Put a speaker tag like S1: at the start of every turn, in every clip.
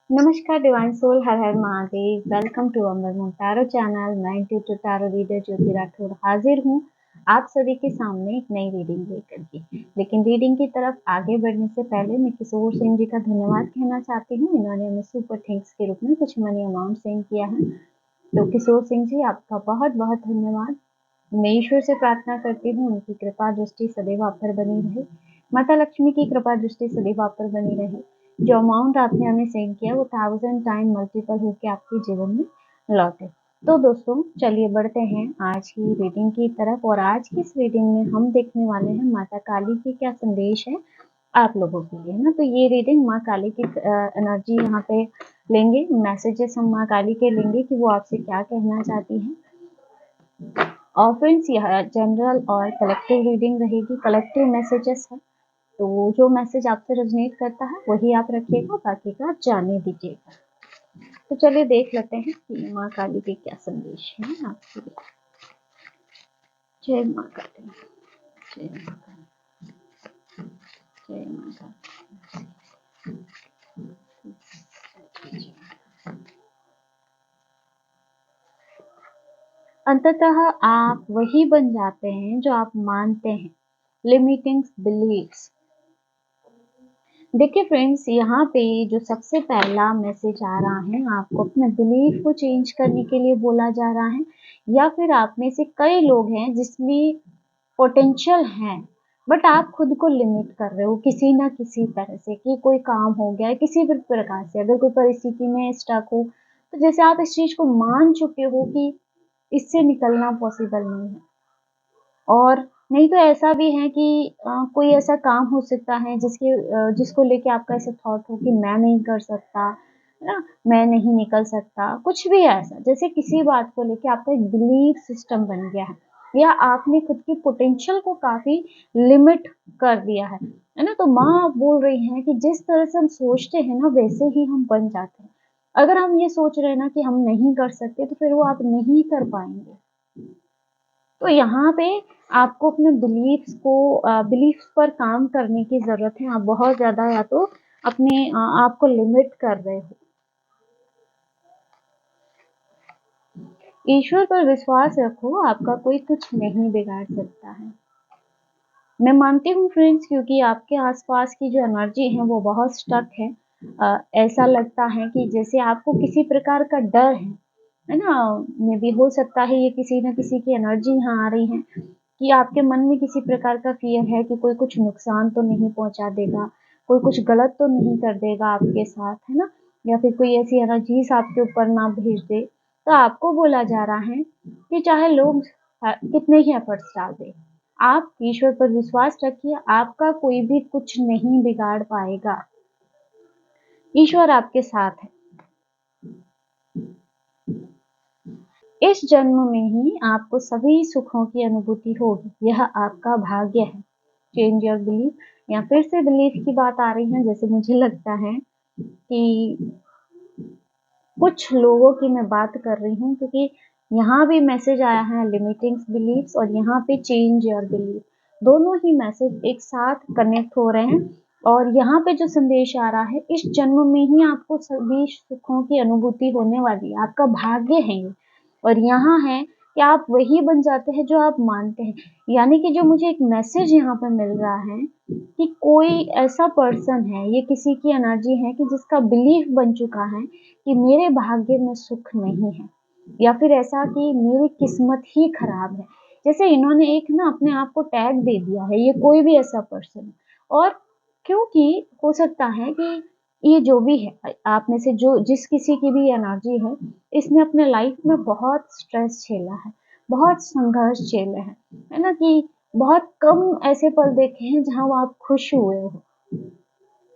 S1: नमस्कार divine soul, हर हर Mahadev. Welcome to Amar moon tarot channel. मैं intuitive tarot reader Jyoti Rathore हाजिर हूँ आप सभी के सामने एक नई रीडिंग लेकर के। लेकिन रीडिंग की तरफ आगे बढ़ने से पहले मैं किशोर सिंह जी का धन्यवाद कहना चाहती हूँ। इन्होंने हमें सुपर थैंक्स के रूप में कुछ मनी अमाउंट सेंड किया है, तो किशोर सिंह जी आपका बहुत बहुत धन्यवाद। मैं ईश्वर से प्रार्थना करती हूँ उनकी कृपा दृष्टि सदैव आप पर बनी रहे, माता लक्ष्मी की कृपा दृष्टि सदैव आप पर बनी रहे। जो अमाउंट आपने हमें सेंड किया वो 1000 टाइम मल्टीपल होकर आपके जीवन में लौटे। तो दोस्तों चलिए बढ़ते हैं आज की रीडिंग की तरफ। और आज की इस रीडिंग में हम देखने वाले हैं माता काली की क्या संदेश है आप लोगों के लिए ना। तो ये रीडिंग माँ काली की एनर्जी यहाँ पे लेंगे, मैसेजेस हम माँ काली के लेंगे कि वो आपसे क्या कहना चाहती है। और फ्रेंड्स यह जनरल और कलेक्टिव रीडिंग रहेगी, कलेक्टिव मैसेजेस है, तो जो मैसेज आपसे रेजोनेट करता है वही आप रखिएगा, बाकी का जाने दीजिएगा। तो चलिए देख लेते हैं कि माँ काली के क्या संदेश है आपके लिए। जय माँ काली, जय माँ काली, जय माँ काली। अंततः आप वही बन जाते हैं जो आप मानते हैं। Limiting beliefs. देखिए फ्रेंड्स, यहाँ पे जो सबसे पहला मैसेज आ रहा है, आपको अपने बिलीफ को चेंज करने के लिए बोला जा रहा है, या फिर आप में से कई लोग हैं जिसमें पोटेंशियल है बट आप खुद को लिमिट कर रहे हो किसी ना किसी तरह से, कि कोई काम हो गया किसी भी प्रकार से, अगर कोई परिस्थिति में स्टक हो तो जैसे आप इस चीज को मान चुके हो कि इससे निकलना पॉसिबल नहीं है। और नहीं तो ऐसा भी है कि कोई ऐसा काम हो सकता है जिसको लेके आपका ऐसा थॉट हो कि मैं नहीं कर सकता, है ना, मैं नहीं निकल सकता, कुछ भी ऐसा, जैसे किसी बात को लेके आपका एक बिलीफ सिस्टम बन गया है, या आपने खुद की पोटेंशियल को काफी लिमिट कर दिया है ना। तो माँ बोल रही है कि जिस तरह से हम सोचते हैं ना वैसे ही हम बन जाते हैं। अगर हम ये सोच रहे हैं ना कि हम नहीं कर सकते तो फिर वो आप नहीं कर पाएंगे। तो यहाँ पे आपको अपने बिलीफ्स पर काम करने की जरूरत है। आप बहुत ज्यादा या तो अपने आप को लिमिट कर रहे हो। ईश्वर पर विश्वास रखो, आपका कोई कुछ नहीं बिगाड़ सकता है। मैं मानती हूँ फ्रेंड्स, क्योंकि आपके आसपास की जो एनर्जी है वो बहुत स्टक है। ऐसा लगता है कि जैसे आपको किसी प्रकार का डर है ना। मे भी हो सकता है ये किसी न किसी की एनर्जी यहाँ आ रही है कि आपके मन में किसी प्रकार का फियर है कि कोई कुछ नुकसान तो नहीं पहुंचा देगा, कोई कुछ गलत तो नहीं कर देगा आपके साथ, है ना, या फिर कोई ऐसी एनर्जीज आपके ऊपर ना भेज दे। तो आपको बोला जा रहा है कि चाहे लोग कितने ही एफर्ट्स डाल दे, आप ईश्वर पर विश्वास रखिए, आपका कोई भी कुछ नहीं बिगाड़ पाएगा। ईश्वर आपके साथ है। इस जन्म में ही आपको सभी सुखों की अनुभूति होगी, यह आपका भाग्य है। Change your belief. या फिर से बिलीफ की बात आ रही है, जैसे मुझे लगता है कि कुछ लोगों की मैं बात कर रही हूँ, क्योंकि यहाँ भी मैसेज आया है लिमिटिंग बिलीफ्स और यहाँ पे चेंज योर बिलीफ, दोनों ही मैसेज एक साथ कनेक्ट हो रहे हैं। और यहाँ पे जो संदेश आ रहा है, इस जन्म में ही आपको सभी सुखों की अनुभूति होने वाली है, आपका भाग्य है ये। और यहाँ है कि आप वही बन जाते हैं जो आप मानते हैं। यानी कि जो मुझे एक मैसेज यहाँ पे मिल रहा है कि कोई ऐसा पर्सन है, ये किसी की एनर्जी है कि जिसका बिलीफ बन चुका है कि मेरे भाग्य में सुख नहीं है, या फिर ऐसा कि मेरी किस्मत ही खराब है। जैसे इन्होंने एक ना अपने आप को टैग दे दिया है, ये कोई भी ऐसा पर्सन। और क्योंकि हो सकता है कि ये जो भी है आप में से जो जिस किसी की भी एनर्जी है, इसने अपने लाइफ में बहुत स्ट्रेस झेला है, बहुत संघर्ष झेले हैं, है ना, कि बहुत कम ऐसे पल देखे हैं जहां आप खुश हुए हो।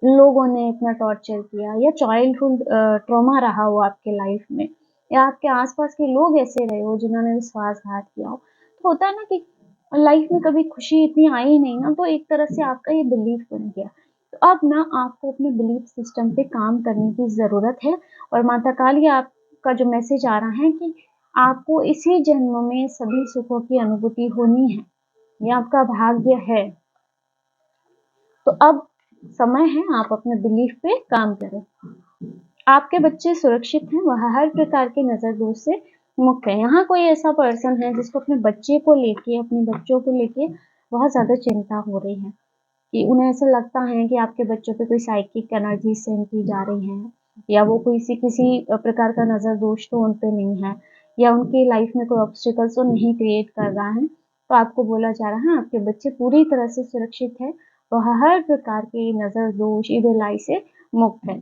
S1: लोगों ने इतना टॉर्चर किया, या चाइल्डहुड ट्रॉमा रहा हो आपके लाइफ में, या आपके आसपास के लोग ऐसे रहे हो जिन्होंने विश्वासघात किया हो। तो होता है ना कि लाइफ में कभी खुशी इतनी आई ही नहीं ना, तो एक तरह से आपका ये बिलीफ बन गया। तो अब ना आपको अपने बिलीफ सिस्टम पे काम करने की जरूरत है। और माता काली आपका जो मैसेज आ रहा है कि आपको इसी जन्म में सभी सुखों की अनुभूति होनी है, ये आपका भाग्य है। तो अब समय है आप अपने बिलीफ पे काम करें। आपके बच्चे सुरक्षित हैं, वह हर प्रकार के नज़र दोष से मुक्त है। यहाँ कोई ऐसा पर्सन है जिसको अपने बच्चे को लेके, अपने बच्चों को लेके बहुत ज़्यादा चिंता हो रही है, कि उन्हें ऐसा लगता है कि आपके बच्चों पे कोई साइकिक एनर्जी सेंड की जा रही है, या वो किसी प्रकार का नज़र दोष तो उन पे नहीं है, या उनकी लाइफ में कोई ऑब्स्टिकल्स तो नहीं क्रिएट कर रहा है। तो आपको बोला जा रहा है आपके बच्चे पूरी तरह से सुरक्षित है, वह हर प्रकार के नज़र दोष, इविल आई से मुक्त है।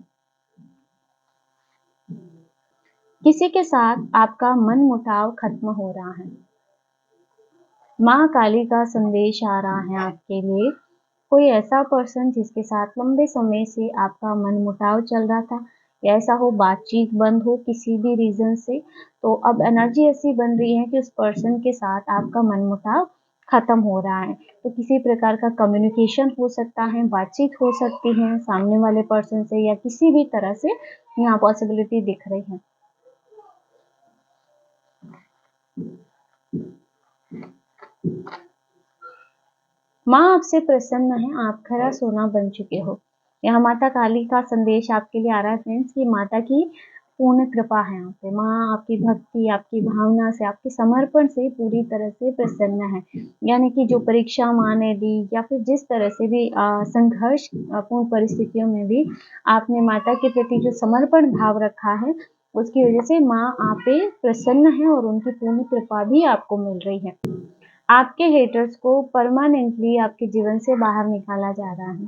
S1: किसी के साथ आपका मनमुटाव खत्म हो रहा है। माँ काली का संदेश आ रहा है आपके लिए। कोई ऐसा पर्सन जिसके साथ लंबे समय से आपका मनमुटाव चल रहा था, या ऐसा हो बातचीत बंद हो किसी भी रीज़न से, तो अब एनर्जी ऐसी बन रही है कि उस पर्सन के साथ आपका मनमुटाव खत्म हो रहा है। तो किसी प्रकार का कम्युनिकेशन हो सकता है, बातचीत हो सकती है सामने वाले पर्सन से, या किसी भी तरह से यहाँ पॉसिबिलिटी दिख रही है। माँ आपसे प्रसन्न है, आप खरा सोना बन चुके हो। यहाँ माता काली का संदेश आपके लिए आ रहा है फ्रेंड्स, कि माता की पूर्ण कृपा है यहाँ पे। माँ आपकी भक्ति, आपकी भावना से, आपके समर्पण से पूरी तरह से प्रसन्न है। यानी कि जो परीक्षा माँ ने दी, या फिर जिस तरह से भी संघर्ष पूर्ण परिस्थितियों में भी आपने माता के प्रति जो समर्पण भाव रखा है, उसकी वजह से माँ आप पे प्रसन्न है और उनकी पूर्ण कृपा भी आपको मिल रही है। आपके हेटर्स को परमानेंटली आपके जीवन से बाहर निकाला जा रहा है।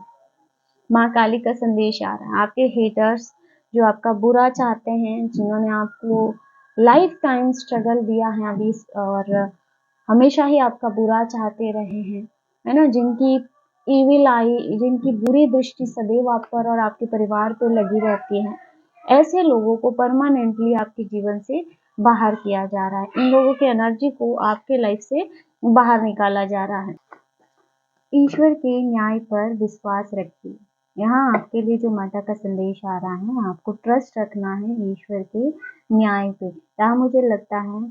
S1: माँ काली का संदेश आ रहा है। आपके हेटर्स जो आपका बुरा चाहते हैं, जिन्होंने आपको लाइफ टाइम स्ट्रगल दिया है अभी, और हमेशा ही आपका बुरा चाहते रहे हैं, है ना, जिनकी इविल आई, जिनकी बुरी दृष्टि सदैव आप पर और आपके परिवार पर लगी रहती है, ऐसे लोगों को परमानेंटली आपके जीवन से बाहर किया जा रहा है। इन लोगों की एनर्जी को आपके लाइफ से बाहर निकाला जा रहा है। ईश्वर के न्याय पर विश्वास रखिए। यहाँ आपके लिए जो माता का संदेश आ रहा है, आपको ट्रस्ट रखना है ईश्वर के न्याय पे। यहाँ मुझे लगता है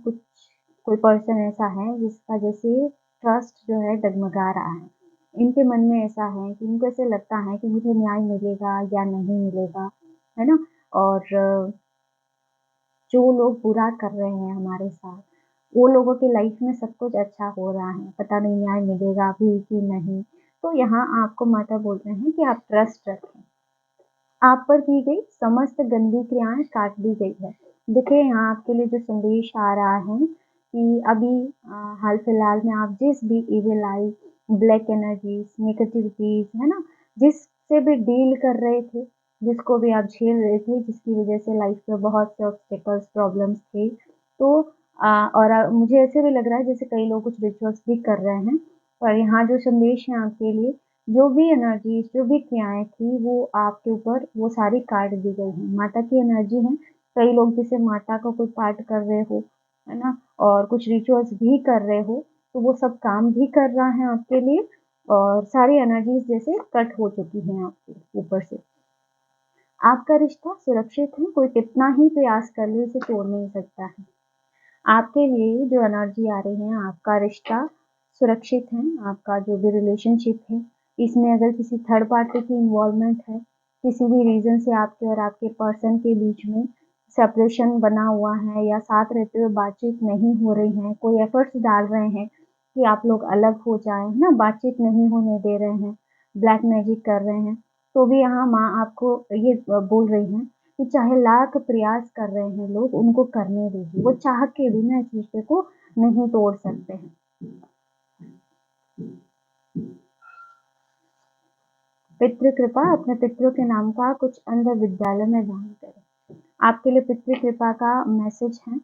S1: कोई पर्सन ऐसा है जिसका जैसे ट्रस्ट जो है डगमगा रहा है। इनके मन में ऐसा है कि इनको ऐसे लगता है कि मुझे न्याय मिलेगा या नहीं मिलेगा, है ना। और जो लोग बुरा कर रहे हैं हमारे साथ, वो लोगों की लाइफ में सब कुछ अच्छा हो रहा है, पता नहीं न्याय मिलेगा भी कि नहीं। तो यहाँ आपको माता बोल रहे हैं कि आप ट्रस्ट रखें। आप पर की गई समस्त गंदी क्रियाएं काट दी गई है। देखिए यहाँ आपके लिए जो संदेश आ रहा है कि अभी हाल फिलहाल में आप जिस भी इविल आई, ब्लैक एनर्जीज, नेगेटिविटीज, है ना, जिससे भी डील कर रहे थे, जिसको भी आप झेल रहे थे, जिसकी वजह से लाइफ में बहुत से ऑब्स्टेकल्स, प्रॉब्लम्स थे, तो मुझे ऐसे भी लग रहा है जैसे कई लोग कुछ रिचुअल्स भी कर रहे हैं। पर यहाँ जो संदेश है आपके लिए, जो भी एनर्जीज, जो भी क्रियाएं थी, वो आपके ऊपर वो सारी काट दी गई हैं। माता की एनर्जी है। कई लोग जैसे माता का कोई पाठ कर रहे हो, है ना, और कुछ रिचुअल्स भी कर रहे हो, तो वो सब काम भी कर रहा है आपके लिए, और सारी एनर्जीज जैसे कट हो चुकी हैं आपके ऊपर से। आपका रिश्ता सुरक्षित है, कोई कितना ही प्रयास कर ले इसे तोड़ नहीं सकता है। आपके लिए जो एनर्जी आ रही है, आपका रिश्ता सुरक्षित है। आपका जो भी रिलेशनशिप है, इसमें अगर किसी थर्ड पार्टी की इन्वॉल्वमेंट है, किसी भी रीज़न से आपके और आपके पर्सन के बीच में सेपरेशन बना हुआ है, या साथ रहते हुए बातचीत नहीं हो रही है, कोई एफर्ट्स डाल रहे हैं कि आप लोग अलग हो जाएँ, है ना, बातचीत नहीं होने दे रहे हैं, ब्लैक मैजिक कर रहे हैं, तो भी यहाँ माँ आपको ये बोल रही हैं कि चाहे लाख प्रयास कर रहे हैं लोग, उनको करने दीजिए। वो चाह के भी ना इस रिश्ते को नहीं तोड़ सकते हैं। पितृ कृपा, अपने पितरों के नाम का कुछ अंध विद्यालय में दान करें। आपके लिए पितृ कृपा का मैसेज है,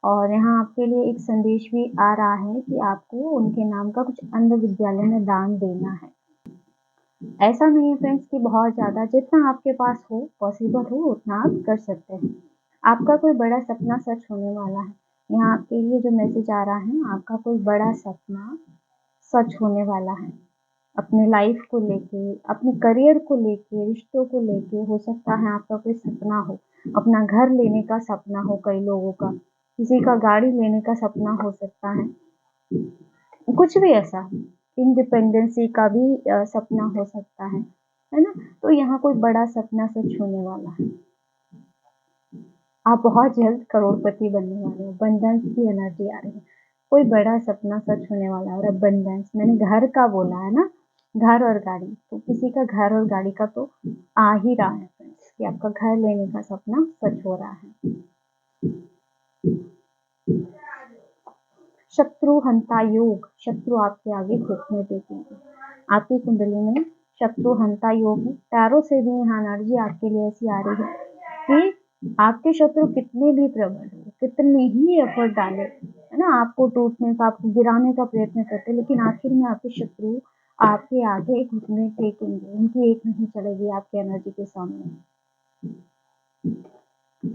S1: और यहाँ आपके लिए एक संदेश भी आ रहा है कि आपको उनके नाम का कुछ अंध विद्यालय में दान देना है। ऐसा नहीं है फ्रेंड्स कि बहुत ज़्यादा, जितना आपके पास हो, पॉसिबल हो, उतना आप कर सकते हैं। आपका कोई बड़ा सपना सच होने वाला है। यहाँ आपके लिए जो मैसेज आ रहा है, आपका कोई बड़ा सपना सच होने वाला है। अपने लाइफ को लेके, अपने करियर को लेके, रिश्तों को लेके, हो सकता है आपका कोई सपना हो, अपना घर लेने का सपना हो कई लोगों का, किसी का गाड़ी लेने का सपना हो सकता है, कुछ भी ऐसा, इंडिपेंडेंसी का भी सपना हो सकता है ना। तो यहाँ कोई बड़ा सपना सच होने वाला है। आप बहुत जल्द करोड़पति बनने वाले हो। अबंडेंस की एनर्जी आ रही है, कोई बड़ा सपना सच होने वाला है। और अबंडेंस मैंने घर का बोला है ना, घर और गाड़ी, तो किसी का घर और गाड़ी का तो आ ही रहा है फ्रेंड्स, कि आपका घर लेने का सपना सच हो रहा है। शत्रु हंता योग, शत्रु आपके आगे घुटने टेकेंगे। आपकी कुंडली में शत्रु हंता योग है। टैरो से भी यहाँ एनर्जी आपके लिए ऐसी आ रही है कि आपके शत्रु कितने भी प्रबल हो, कितने ही एफर्ट डाले, है ना, आपको टूटने का, आपको गिराने का प्रयत्न करते, लेकिन आखिर में आपके शत्रु आपके आगे घुटने टेकेंगे। उनकी एक नहीं चलेगी आपके एनर्जी के सामने।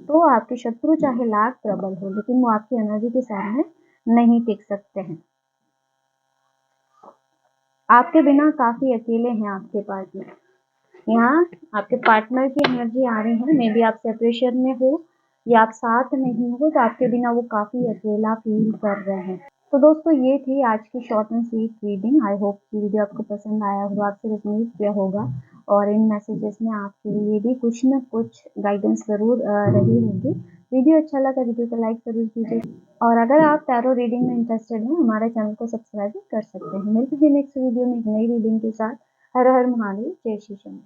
S1: तो आपके शत्रु चाहे लाख प्रबल हो, लेकिन वो आपकी एनर्जी के सामने नहीं टिक सकते हैं। आपके बिना काफी अकेले हैं आपके पार्टनर। यहाँ आपके पार्टनर की एनर्जी आ रही है, मे बी आप सेपरेशन में हो या आप साथ नहीं हो, तो आपके बिना वो काफी अकेला फील कर रहे हैं। तो दोस्तों ये थी आज की short and sweet reading. I hope कि वीडियो आपको पसंद आया होगा, आपसे रेजोनेट किया होगा, और इन मैसेजेस में आपके लिए भी कुछ न कुछ गाइडेंस जरूर रही होगी। वीडियो अच्छा लगा वीडियो को लाइक जरूर कीजिए, और अगर आप टैरो रीडिंग में इंटरेस्टेड हैं हमारे चैनल को सब्सक्राइब कर सकते हैं। मिलते हैं नेक्स्ट वीडियो में एक नई रीडिंग के साथ। हर हर महादेव, जय श्री कृष्ण।